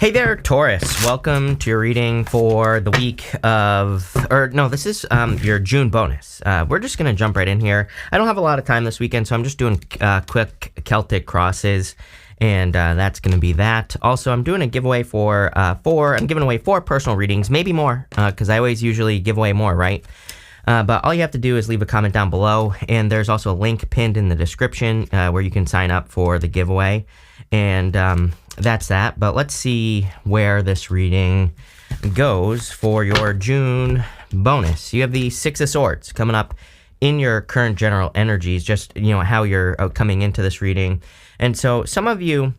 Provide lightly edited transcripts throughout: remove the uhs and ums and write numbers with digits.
Hey there, Taurus. Welcome to your reading for the week of, this is your June bonus. We're just going to jump right in here. I don't have a lot of time this weekend, so I'm just doing quick Celtic crosses, and that's going to be that. Also, I'm doing a giveaway I'm giving away 4 personal readings, maybe more, because I always usually give away more, right? But all you have to do is leave a comment down below, and there's also a link pinned in the description where you can sign up for the giveaway. And that's that. But let's see where this reading goes for your June bonus. You have the Six of Swords coming up in your current general energies, just, how you're coming into this reading. And so some of you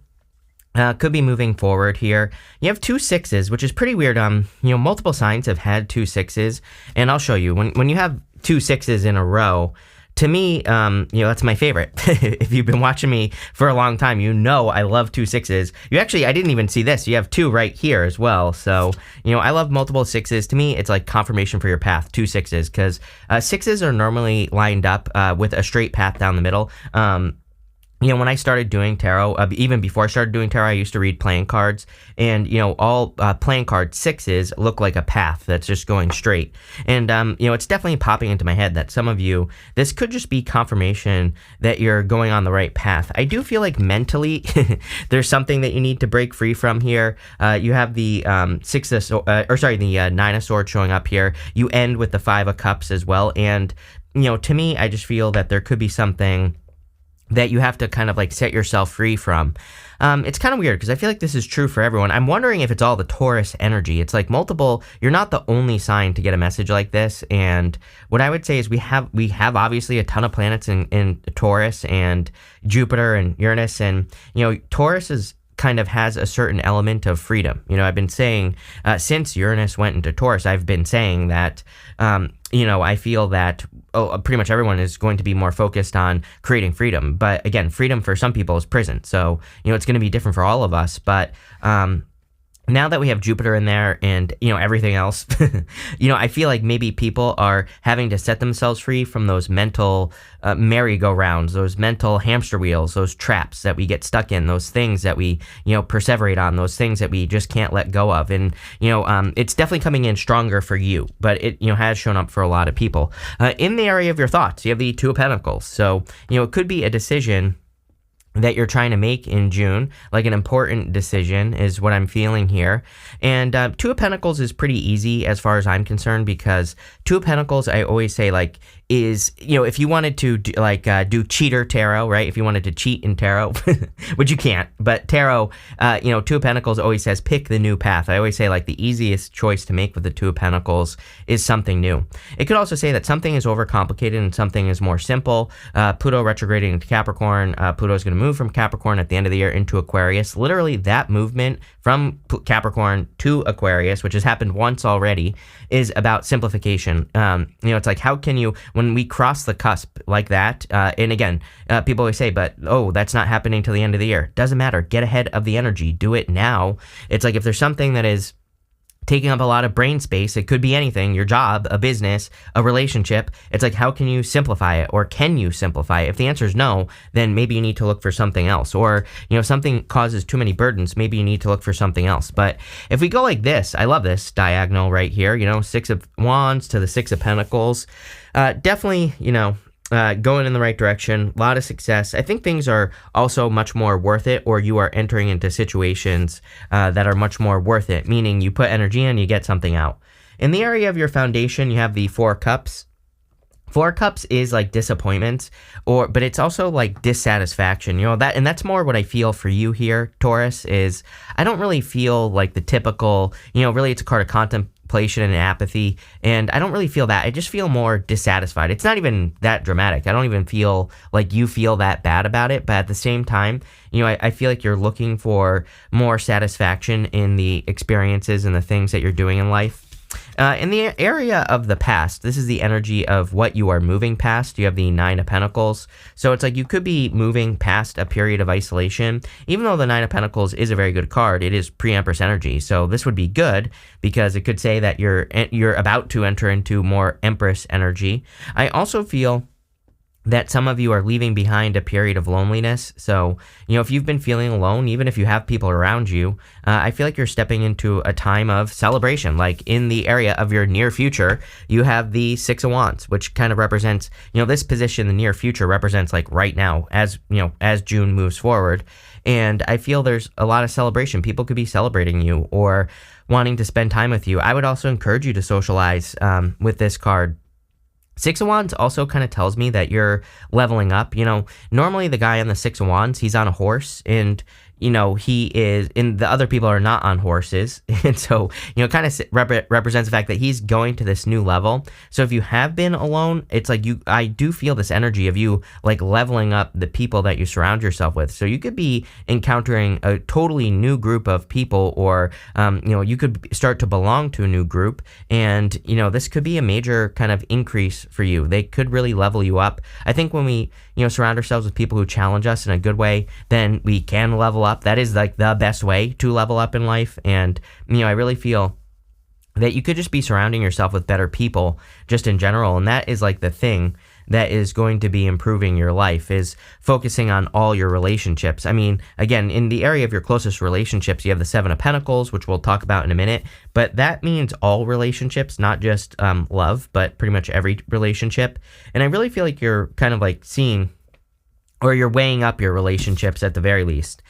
could be moving forward here. You have 2 sixes, which is pretty weird. Multiple signs have had 2 sixes, and I'll show you. When you have 2 sixes in a row, to me, that's my favorite. If you've been watching me for a long time, I love 2 sixes. I didn't even see this. You have 2 right here as well. So, I love multiple sixes. To me, it's like confirmation for your path, 2 sixes, because sixes are normally lined up with a straight path down the middle. When I started doing tarot, even before I started doing tarot, I used to read playing cards, and, all playing card sixes look like a path that's just going straight. And, it's definitely popping into my head that some of you, this could just be confirmation that you're going on the right path. I do feel like mentally there's something that you need to break free from here. You have the the 9 of Swords showing up here. You end with the 5 of Cups as well. And, to me, I just feel that there could be something that you have to kind of like set yourself free from. It's kind of weird because I feel like this is true for everyone. I'm wondering if it's all the Taurus energy. It's like multiple, you're not the only sign to get a message like this. And what I would say is we have obviously a ton of planets in Taurus and Jupiter and Uranus, and, Taurus is kind of has a certain element of freedom. I've been saying since Uranus went into Taurus, I've been saying that, I feel that pretty much everyone is going to be more focused on creating freedom. But again, freedom for some people is prison. So, it's going to be different for all of us. But now that we have Jupiter in there and, everything else, I feel like maybe people are having to set themselves free from those mental merry-go-rounds, those mental hamster wheels, those traps that we get stuck in, those things that we, perseverate on, those things that we just can't let go of. And, it's definitely coming in stronger for you, but it, has shown up for a lot of people. In the area of your thoughts, you have the 2 of Pentacles. So, it could be a decision that you're trying to make in June, like an important decision is what I'm feeling here. And 2 of Pentacles is pretty easy as far as I'm concerned, because 2 of Pentacles, I always say, like, is, if you wanted to do cheater tarot, right? If you wanted to cheat in tarot, which you can't, but tarot, 2 of Pentacles always says pick the new path. I always say, like, the easiest choice to make with the 2 of Pentacles is something new. It could also say that something is overcomplicated and something is more simple. Pluto retrograding into Capricorn. Pluto is going to move from Capricorn at the end of the year into Aquarius. Literally, that movement from Capricorn to Aquarius, which has happened once already, is about simplification. It's like, how can you, when we cross the cusp like that, and again, people always say, but, that's not happening till the end of the year. Doesn't matter. Get ahead of the energy. Do it now. It's like if there's something that is taking up a lot of brain space, it could be anything, your job, a business, a relationship. It's like, how can you simplify it, or can you simplify it? If the answer is no, then maybe you need to look for something else. Or, if something causes too many burdens, maybe you need to look for something else. But if we go like this, I love this diagonal right here, 6 of Wands to the 6 of Pentacles. Definitely, going in the right direction, a lot of success. I think things are also much more worth it, or you are entering into situations that are much more worth it, meaning you put energy in, you get something out. In the area of your foundation, you have the 4 Cups. 4 Cups is like disappointment, but it's also like dissatisfaction, and that's more what I feel for you here, Taurus, is I don't really feel like the typical, really it's a card of contemplation and apathy, and I don't really feel that. I just feel more dissatisfied. It's not even that dramatic. I don't even feel like you feel that bad about it, but at the same time, I feel like you're looking for more satisfaction in the experiences and the things that you're doing in life. In the area of the past, this is the energy of what you are moving past. You have the 9 of Pentacles. So it's like you could be moving past a period of isolation. Even though the 9 of Pentacles is a very good card, it is pre-Empress energy. So this would be good because it could say that you're about to enter into more Empress energy. I also feel that some of you are leaving behind a period of loneliness. So, if you've been feeling alone, even if you have people around you, I feel like you're stepping into a time of celebration. Like in the area of your near future, you have the Six of Wands, which kind of represents, this position, the near future represents like right now, as June moves forward. And I feel there's a lot of celebration. People could be celebrating you or wanting to spend time with you. I would also encourage you to socialize with this card. Six of Wands also kind of tells me that you're leveling up. Normally the guy on the Six of Wands, he's on a horse, and he is, and the other people are not on horses. And so, kind of represents the fact that he's going to this new level. So if you have been alone, it's like I do feel this energy of you like leveling up the people that you surround yourself with. So you could be encountering a totally new group of people, or, you could start to belong to a new group. And, this could be a major kind of increase for you. They could really level you up. I think when we, surround ourselves with people who challenge us in a good way, then we can level up. That is like the best way to level up in life. And, I really feel that you could just be surrounding yourself with better people just in general. And that is like the thing that is going to be improving your life, is focusing on all your relationships. I mean, again, in the area of your closest relationships, you have the Seven of Pentacles, which we'll talk about in a minute, but that means all relationships, not just love, but pretty much every relationship. And I really feel like you're kind of like seeing, or you're weighing up your relationships at the very least.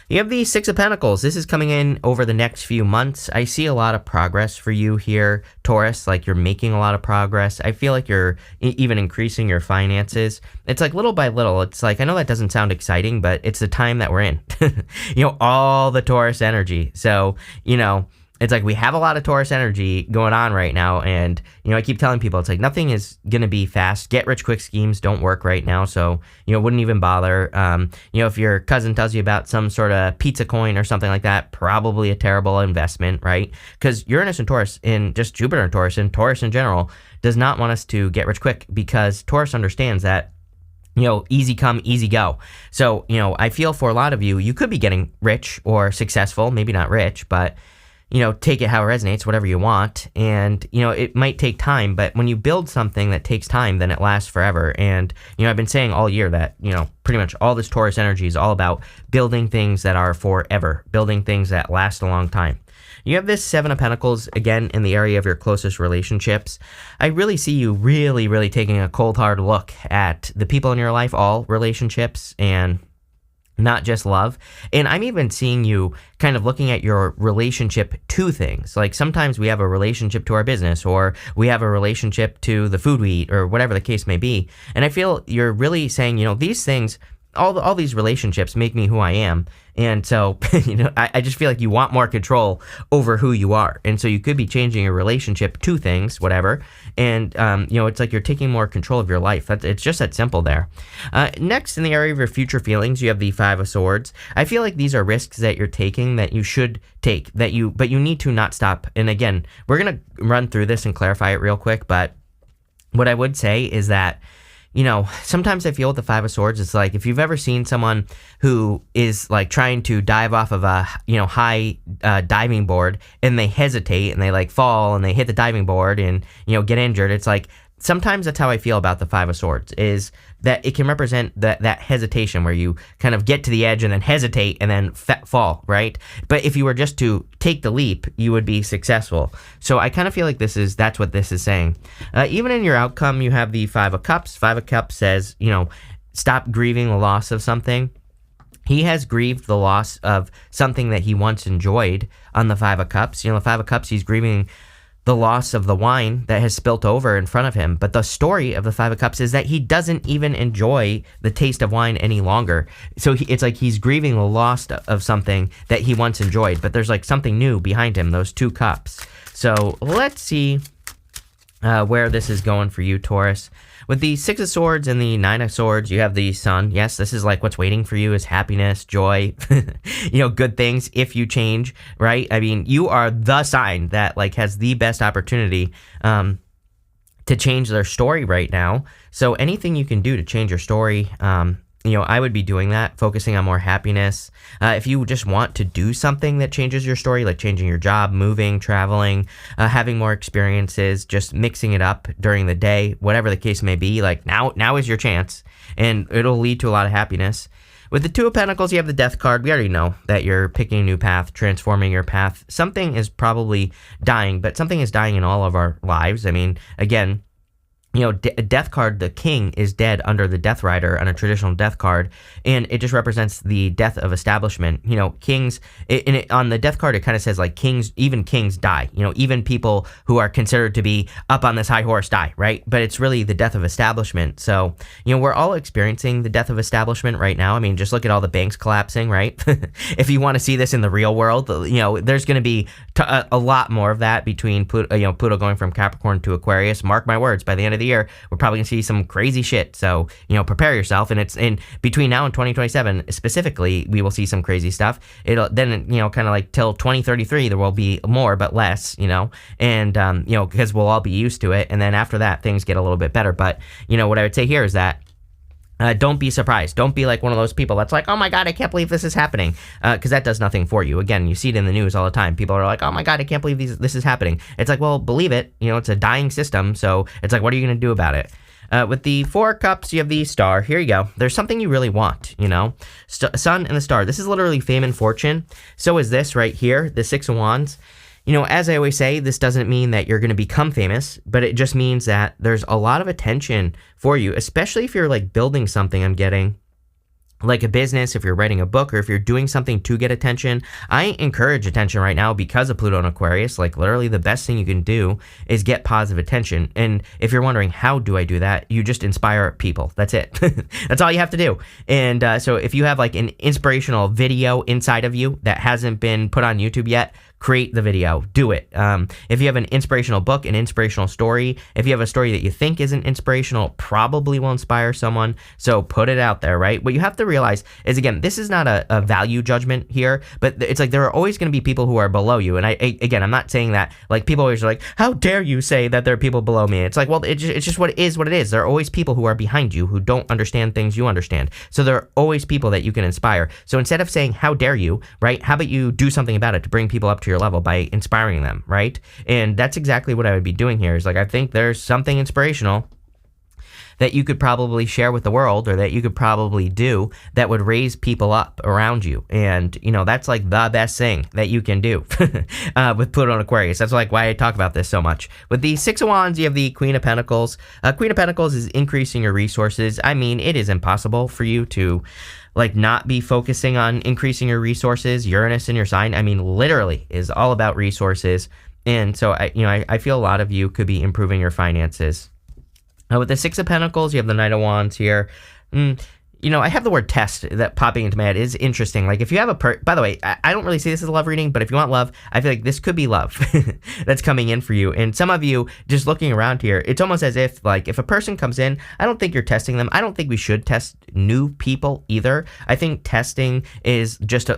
You have the Six of Pentacles. This is coming in over the next few months. I see a lot of progress for you here, Taurus. Like you're making a lot of progress. I feel like you're even increasing your finances. It's like little by little. It's like, I know that doesn't sound exciting, but it's the time that we're in. All the Taurus energy. So, it's like we have a lot of Taurus energy going on right now. And, I keep telling people, it's like nothing is going to be fast. Get rich quick schemes don't work right now. So, wouldn't even bother. If your cousin tells you about some sort of pizza coin or something like that, probably a terrible investment, right? Because Uranus and Taurus, and just Jupiter and Taurus in general, does not want us to get rich quick, because Taurus understands that easy come, easy go. So, I feel for a lot of you, you could be getting rich or successful, maybe not rich, but take it how it resonates, whatever you want. And, it might take time, but when you build something that takes time, then it lasts forever. And, I've been saying all year that, pretty much all this Taurus energy is all about building things that are forever, building things that last a long time. You have this Seven of Pentacles, again, in the area of your closest relationships. I really see you really, really taking a cold, hard look at the people in your life, all relationships, and not just love. And I'm even seeing you kind of looking at your relationship to things. Like sometimes we have a relationship to our business, or we have a relationship to the food we eat, or whatever the case may be. And I feel you're really saying, these things, all these relationships make me who I am. And so, I just feel like you want more control over who you are. And so you could be changing your relationship to things, whatever. And, it's like you're taking more control of your life. It's just that simple there. Next, in the area of your future feelings, you have the Five of Swords. I feel like these are risks that you're taking that you should take, but you need to not stop. And again, we're going to run through this and clarify it real quick. But what I would say is that, sometimes I feel with the Five of Swords, it's like if you've ever seen someone who is like trying to dive off of a, high diving board, and they hesitate and they like fall and they hit the diving board and, get injured. It's like sometimes that's how I feel about the Five of Swords, is that it can represent that hesitation where you kind of get to the edge and then hesitate and then fall, right? But if you were just to take the leap, you would be successful. So I kind of feel like that's what this is saying. Even in your outcome, you have the Five of Cups. Five of Cups says, stop grieving the loss of something. He has grieved the loss of something that he once enjoyed on the Five of Cups. The Five of Cups, he's grieving the loss of the wine that has spilt over in front of him. But the story of the Five of Cups is that he doesn't even enjoy the taste of wine any longer. So it's like he's grieving the loss of something that he once enjoyed, but there's like something new behind him, those two cups. So let's see where this is going for you, Taurus. With the Six of Swords and the Nine of Swords, you have the Sun. Yes, this is like what's waiting for you is happiness, joy, good things if you change, right? I mean, you are the sign that like has the best opportunity to change their story right now. So anything you can do to change your story, I would be doing that, focusing on more happiness. If you just want to do something that changes your story, like changing your job, moving, traveling, having more experiences, just mixing it up during the day, whatever the case may be, like now is your chance, and it'll lead to a lot of happiness. With the Two of Pentacles, you have the Death card. We already know that you're picking a new path, transforming your path. Something is probably dying, but something is dying in all of our lives. I mean, again, Death card, the king is dead under the Death Rider on a traditional Death card, and it just represents the death of establishment. Kings, on the Death card, it kind of says like kings, even kings die. Even people who are considered to be up on this high horse die, right? But it's really the death of establishment. So, we're all experiencing the death of establishment right now. I mean, just look at all the banks collapsing, right? If you want to see this in the real world, there's going to be a lot more of that between Pluto going from Capricorn to Aquarius. Mark my words, by the end of the year, we're probably gonna see some crazy shit. So, prepare yourself. And it's in between now and 2027 specifically, we will see some crazy stuff. It'll then, kind of like till 2033, there will be more, but less, and, because we'll all be used to it. And then after that, things get a little bit better. But, what I would say here is that don't be surprised. Don't be like one of those people that's like, oh my God, I can't believe this is happening. Because that does nothing for you. Again, you see it in the news all the time. People are like, oh my God, I can't believe this is happening. It's like, well, believe it. It's a dying system. So it's like, what are you going to do about it? With the Four of Cups, you have the Star. Here you go. There's something you really want, Sun and the Star. This is literally fame and fortune. So is this right here, the Six of Wands. As I always say, this doesn't mean that you're going to become famous, but it just means that there's a lot of attention for you, especially if you're like building something. I'm getting like a business, if you're writing a book, or if you're doing something to get attention. I encourage attention right now because of Pluto and Aquarius. Like literally the best thing you can do is get positive attention. And if you're wondering, how do I do that? You just inspire people. That's it. That's all you have to do. And so if you have like an inspirational video inside of you that hasn't been put on YouTube yet, create the video. Do it. If you have an inspirational book, an inspirational story, if you have a story that you think isn't inspirational, probably will inspire someone. So put it out there, right? What you have to realize is, again, this is not a value judgment here, but it's like there are always going to be people who are below you. And again, I'm not saying that, like, people always are like, how dare you say that there are people below me? It's like, well, it's just what it is. There are always people who are behind you who don't understand things you understand. So there are always people that you can inspire. So instead of saying, how dare you, right? How about you do something about it to bring people up to your level by inspiring them, right? And that's exactly what I would be doing here. Is like, I think there's something inspirational that you could probably share with the world, or that you could probably do that would raise people up around you. And, that's like the best thing that you can do with Pluto and Aquarius. That's like why I talk about this so much. With the Six of Wands, you have the Queen of Pentacles. Queen of Pentacles is increasing your resources. I mean, it is impossible for you to not be focusing on increasing your resources. Uranus in your sign, I mean, literally is all about resources. And so I feel a lot of you could be improving your finances. With the Six of Pentacles, you have the Knight of Wands here. I have the word test that popping into my head is interesting. Like, if you have by the way, I don't really see this as a love reading, but if you want love, I feel like this could be love that's coming in for you. And some of you, just looking around here, it's almost as if, like, if a person comes in, I don't think you're testing them. I don't think we should test new people either. I think testing is just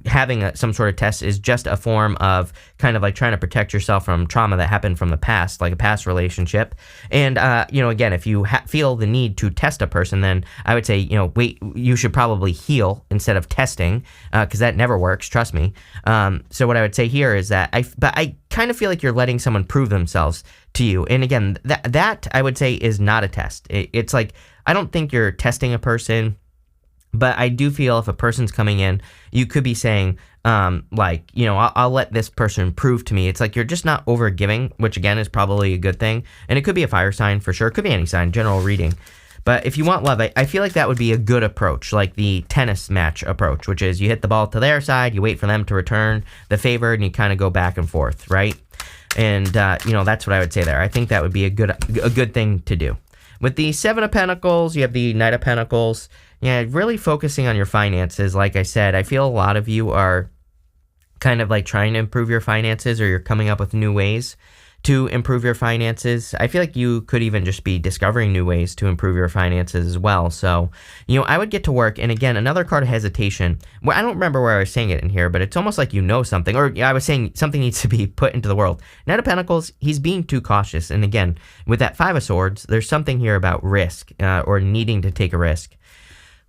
having some sort of test is just a form of kind of like trying to protect yourself from trauma that happened from the past, like a past relationship. And, again, if you feel the need to test a person, then I would say, wait, you should probably heal instead of testing, because that never works, trust me. So what I would say here is that I kind of feel like you're letting someone prove themselves to you. And again, that I would say is not a test. It's like, I don't think you're testing a person, but I do feel if a person's coming in, you could be saying, I'll let this person prove to me. It's like you're just not over giving, which again is probably a good thing. And it could be a fire sign for sure. It could be any sign, general reading. But if you want love, I feel like that would be a good approach, like the tennis match approach, which is you hit the ball to their side, you wait for them to return the favor, and you kind of go back and forth, right? And, that's what I would say there. I think that would be a good thing to do. With the Seven of Pentacles, you have the Knight of Pentacles. Yeah, really focusing on your finances. Like I said, I feel a lot of you are kind of like trying to improve your finances, or you're coming up with new ways to improve your finances. I feel like you could even just be discovering new ways to improve your finances as well. So, I would get to work. And again, another card of hesitation. Well, I don't remember where I was saying it in here, but it's almost like something, or I was saying something needs to be put into the world. Knight of Pentacles, he's being too cautious. And again, with that Five of Swords, there's something here about risk, or needing to take a risk.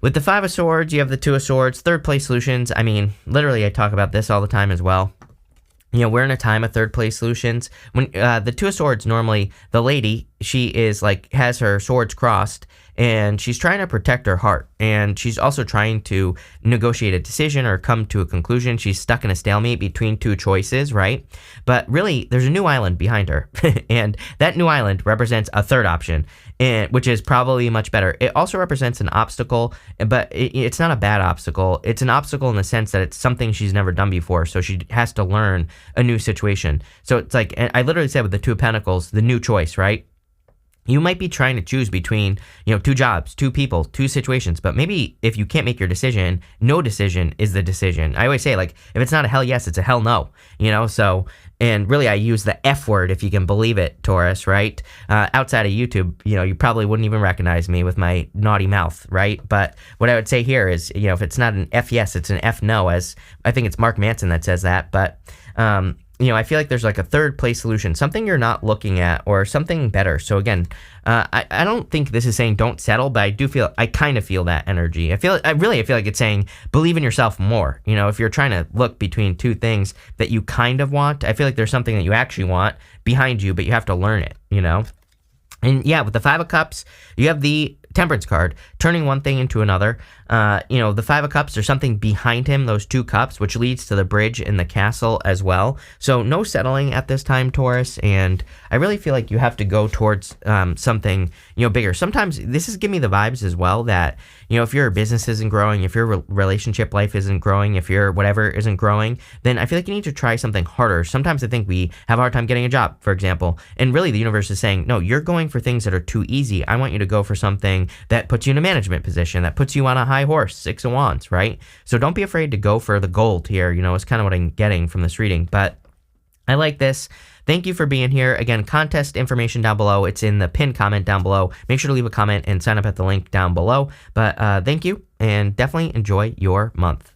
With the Five of Swords, you have the Two of Swords, third place solutions. I mean, literally, I talk about this all the time as well. You know, we're in a time of third place solutions. When the Two of Swords, normally the lady, she is like, has her swords crossed, and she's trying to protect her heart, and she's also trying to negotiate a decision or come to a conclusion. She's stuck in a stalemate between two choices, right? But really, there's a new island behind her, and that new island represents a third option, which is probably much better. It also represents an obstacle, but it's not a bad obstacle. It's an obstacle in the sense that it's something she's never done before, so she has to learn a new situation. So it's like, I literally said with the Two of Pentacles, the new choice, right? You might be trying to choose between, you know, two jobs, two people, two situations, but maybe if you can't make your decision, no decision is the decision. I always say, like, if it's not a hell yes, it's a hell no, you know? So, and really I use the F word, if you can believe it, Taurus, right? Outside of YouTube, you know, you probably wouldn't even recognize me with my naughty mouth, right? But what I would say here is, you know, if it's not an F yes, it's an F no, as I think it's Mark Manson that says that, but, you know, I feel like there's like a third place solution, something you're not looking at, or something better. So again, I don't think this is saying don't settle, but I kind of feel that energy. I feel like it's saying believe in yourself more. You know, if you're trying to look between two things that you kind of want, I feel like there's something that you actually want behind you, but you have to learn it, you know? And yeah, with the Five of Cups, you have the Temperance card, turning one thing into another. You know, the Five of Cups, there's something behind him, those two cups, which leads to the bridge in the castle as well. So no settling at this time, Taurus, and I really feel like you have to go towards something, you know, bigger. Sometimes this is giving me the vibes as well that, you know, if your business isn't growing, if your relationship life isn't growing, if your whatever isn't growing, then I feel like you need to try something harder. Sometimes I think we have a hard time getting a job, for example, and really the universe is saying, no, you're going for things that are too easy. I want you to go for something that puts you in a management position, that puts you on a high horse, Six of Wands, right? So don't be afraid to go for the gold here, you know, is kind of what I'm getting from this reading, but I like this. Thank you for being here. Again, contest information down below. It's in the pinned comment down below. Make sure to leave a comment and sign up at the link down below. But thank you, and definitely enjoy your month.